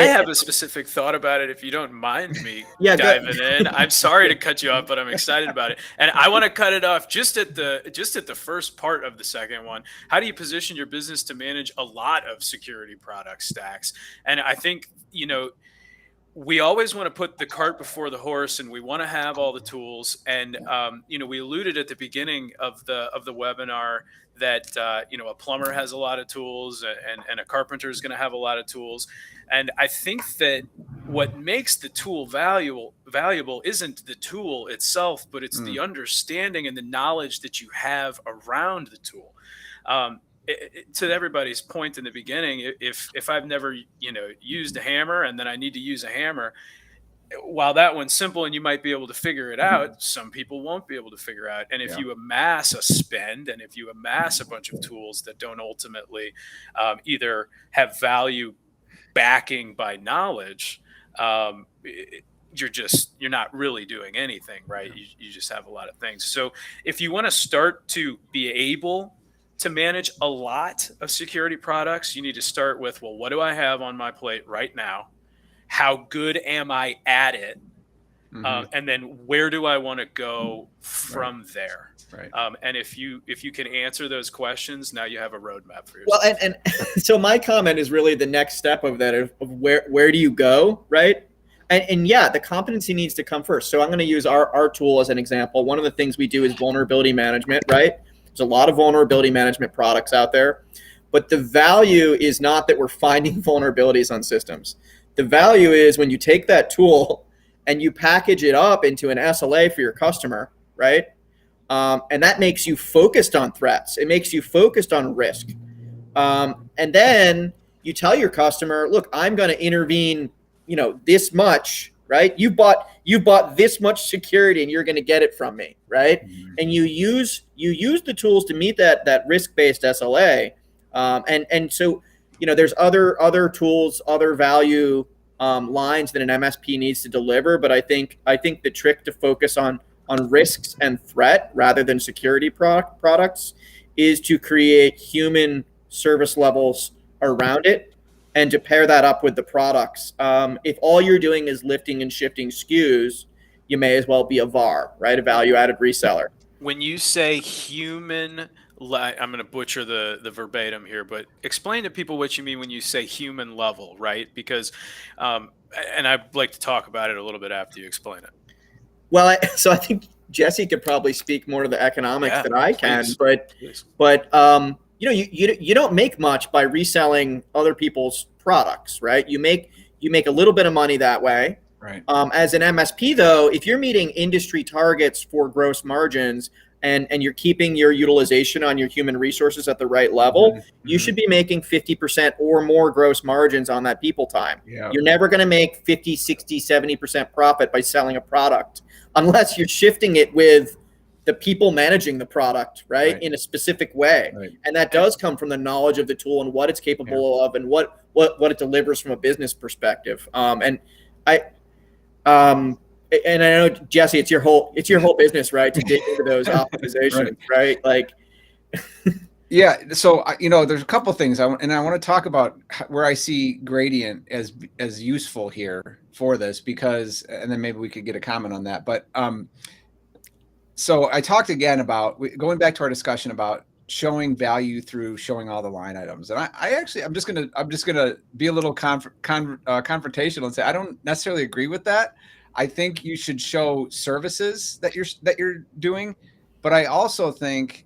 have a specific thought about it, if you don't mind me diving in. I'm sorry to cut you off, but I'm excited about it. And I want to cut it off just at the first part of the second one. How do you position your business to manage a lot of security product stacks? And I think, we always want to put the cart before the horse, and we want to have all the tools. And we alluded at the beginning of the webinar that a plumber has a lot of tools, and a carpenter is going to have a lot of tools. And I think that what makes the tool valuable isn't the tool itself, but it's the understanding and the knowledge that you have around the tool. To everybody's point in the beginning, if I've never used a hammer and then I need to use a hammer, while that one's simple and you might be able to figure it out, some people won't be able to figure out. And if you amass a spend, and if you amass a bunch of tools that don't ultimately either have value backing by knowledge, you're not really doing anything, right? You just have a lot of things. So if you want to start to be able to manage a lot of security products, you need to start with, well, what do I have on my plate right now? How good am I at it? And then where do I want to go from there? Right. And if you can answer those questions, now you have a roadmap for yourself. Well, and so my comment is really the next step of that, of where do you go, right? And the competency needs to come first. So I'm going to use our tool as an example. One of the things we do is vulnerability management, right? There's a lot of vulnerability management products out there, but the value is not that we're finding vulnerabilities on systems. The value is when you take that tool and you package it up into an SLA for your customer, right? And that makes you focused on threats. It makes you focused on risk. And then you tell your customer, look, I'm going to intervene, this much, right? You bought this much security and you're going to get it from me, right? Mm-hmm. And you use the tools to meet that risk-based SLA. And so, there's other tools, other value lines that an MSP needs to deliver. But I think the trick to focus on risks and threat rather than security products is to create human service levels around it, and to pair that up with the products. If all you're doing is lifting and shifting SKUs, you may as well be a VAR, right? A value-added reseller. When you say human, I'm going to butcher the verbatim here, but explain to people what you mean when you say human level, right? Because, and I'd like to talk about it a little bit after you explain it. Well, so I think Jesse could probably speak more to the economics than I can, but you don't make much by reselling other people's products, right? You make a little bit of money that way. Right. As an MSP, though, if you're meeting industry targets for gross margins and you're keeping your utilization on your human resources at the right level, you should be making 50% or more gross margins on that people time. Yeah. You're never going to make 50, 60, 70% profit by selling a product unless you're shifting it with the people managing the product, right? In a specific way. Right. And that does come from the knowledge of the tool and what it's capable of and what it delivers from a business perspective. And I know, Jesse, it's your whole business, right? To dig into those optimizations, right? Like, yeah. So there's a couple things I want to talk about where I see Gradient as useful here for this, because, and then maybe we could get a comment on that. But so I talked again about going back to our discussion about showing value through showing all the line items, and I'm just gonna be a little confrontational and say I don't necessarily agree with that. I think you should show services that you're doing, but I also think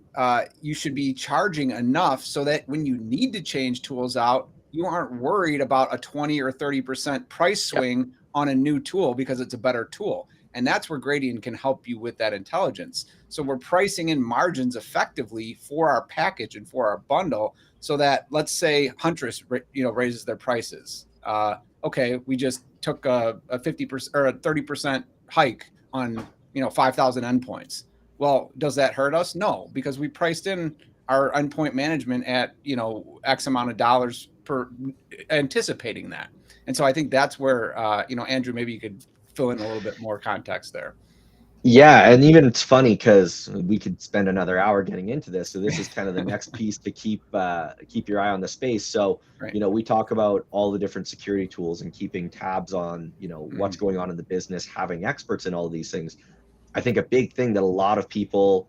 you should be charging enough so that when you need to change tools out, you aren't worried about a 20 or 30% price swing on a new tool because it's a better tool. And that's where Gradient can help you with that intelligence. So we're pricing in margins effectively for our package and for our bundle, so that, let's say Huntress, raises their prices. Okay, we just took a 50% or a 30% hike on 5,000 endpoints. Well, does that hurt us? No, because we priced in our endpoint management at X amount of dollars per, anticipating that. And so I think that's where Andrew, maybe you could fill in a little bit more context there. Yeah, and even it's funny because we could spend another hour getting into this. So this is kind of the next piece to keep your eye on the space. So we talk about all the different security tools and keeping tabs on what's going on in the business, having experts in all of these things. I think a big thing that a lot of people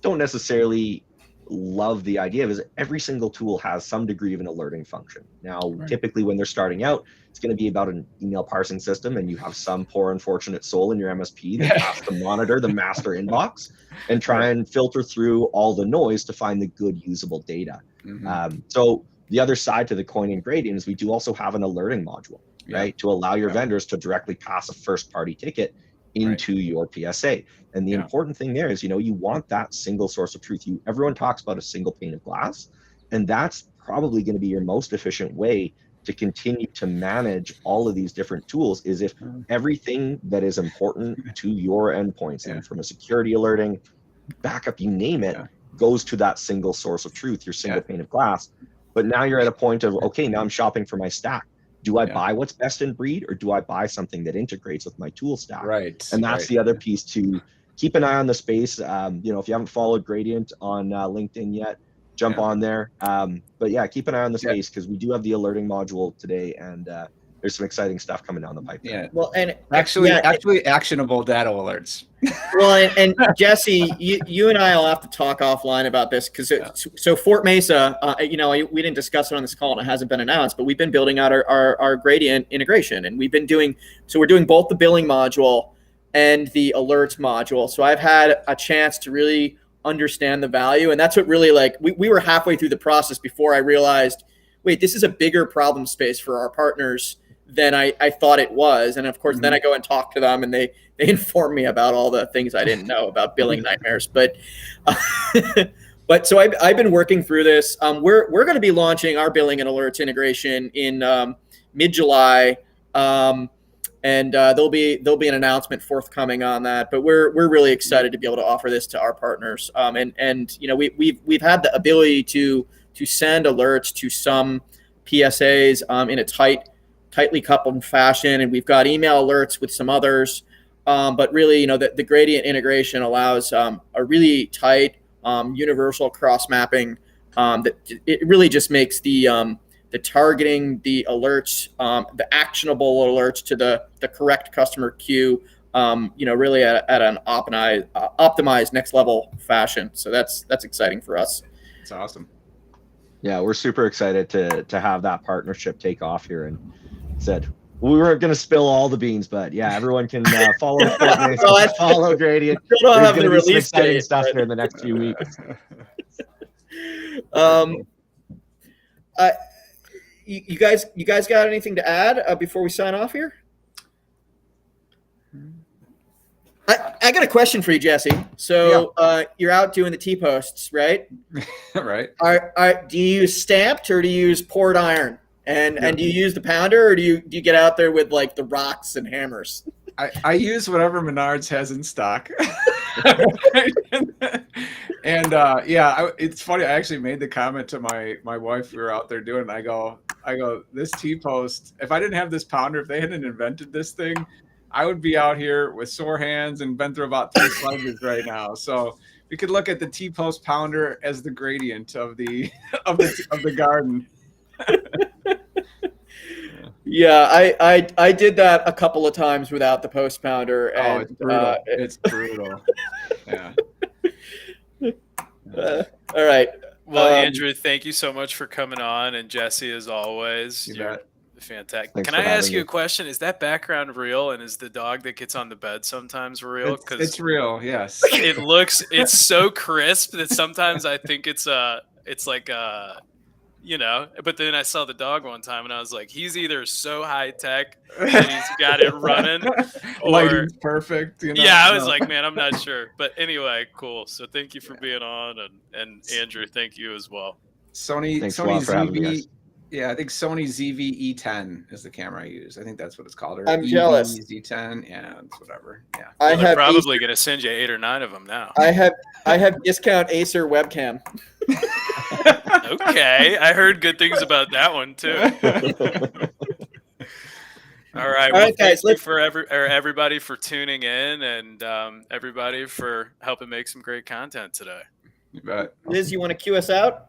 don't necessarily love the idea of is every single tool has some degree of an alerting function. Now, typically when they're starting out, it's going to be about an email parsing system, and you have some poor unfortunate soul in your MSP that has to monitor the master inbox and try and filter through all the noise to find the good usable data. So the other side to the coin in Gradient is we do also have an alerting module, right, to allow your vendors to directly pass a first party ticket into your PSA. And the important thing there is, you want that single source of truth. Everyone talks about a single pane of glass, and that's probably going to be your most efficient way to continue to manage all of these different tools, is if everything that is important to your endpoints, and from a security alerting, backup, you name it, goes to that single source of truth, your single pane of glass. But now you're at a point of, okay, now I'm shopping for my stack. Do I buy what's best in breed, or do I buy something that integrates with my tool stack? Right. And that's the other piece, to keep an eye on the space. If you haven't followed Gradient on LinkedIn yet, jump on there. But yeah, keep an eye on the space, because we do have the alerting module today, and there's some exciting stuff coming down the pipe. Yeah. Well, and actually actionable data alerts. Well, and Jesse, you and I will have to talk offline about this, because so Fort Mesa, we didn't discuss it on this call and it hasn't been announced, but we've been building out our Gradient integration, and we're doing both the billing module and the alerts module. So I've had a chance to really understand the value, and that's what really, like, we were halfway through the process before I realized, wait, this is a bigger problem space for our partners than I thought it was. And of course, then I go and talk to them, and they inform me about all the things I didn't know about billing nightmares. But so I've been working through this. We're going to be launching our billing and alerts integration in mid-July, and there'll be an announcement forthcoming on that. But we're really excited to be able to offer this to our partners. And we've had the ability to send alerts to some PSAs in a tightly coupled fashion, and we've got email alerts with some others. But really, the Gradient integration allows a really tight, universal cross-mapping that it really just makes the targeting, the alerts, the actionable alerts to the correct customer queue, really at an optimized next level fashion. So that's exciting for us. It's awesome. Yeah, we're super excited to have that partnership take off here. And said we weren't going to spill all the beans, but yeah, everyone can follow Fortnite, follow Gradient. There's going to be some exciting stuff here in the next few weeks. You guys got anything to add before we sign off here? I got a question for you, Jesse. So you're out doing the T-posts, right? Right. Do you use stamped or do you use poured iron? And do you use the pounder or do you get out there with like the rocks and hammers? I use whatever Menards has in stock. And it's funny. I actually made the comment to my wife. We were out there doing it. I go, this T-post, if I didn't have this pounder, if they hadn't invented this thing, I would be out here with sore hands and been through about 3 sliders right now. So we could look at the T-post pounder as the gradient of the of the garden. Yeah, I did that a couple of times without the post pounder. And, it's brutal. It's brutal. Yeah. All right. Well, Andrew, thank you so much for coming on, and Jesse, as always, you're fantastic. Thanks Can I ask you a question? Is that background real, and is the dog that gets on the bed sometimes real? Because it's real. Yes. It's so crisp that sometimes I think it's like but then I saw the dog one time and I was like, he's either so high tech that he's got it running, or lighting's perfect. Yeah, I was like, man, I'm not sure. But anyway, cool. So thank you for being on, and Andrew, thank you as well. Sony ZV. Yeah, I think Sony ZV-E10 is the camera I use. I think that's what it's called. Or I'm jealous. Z10, yeah, it's whatever. Yeah, they're probably going to send you 8 or 9 of them now. I have discount Acer webcam. Okay, I heard good things about that one too. All right, guys. Thank you for everybody for tuning in, and everybody for helping make some great content today. You bet. Liz, you want to cue us out?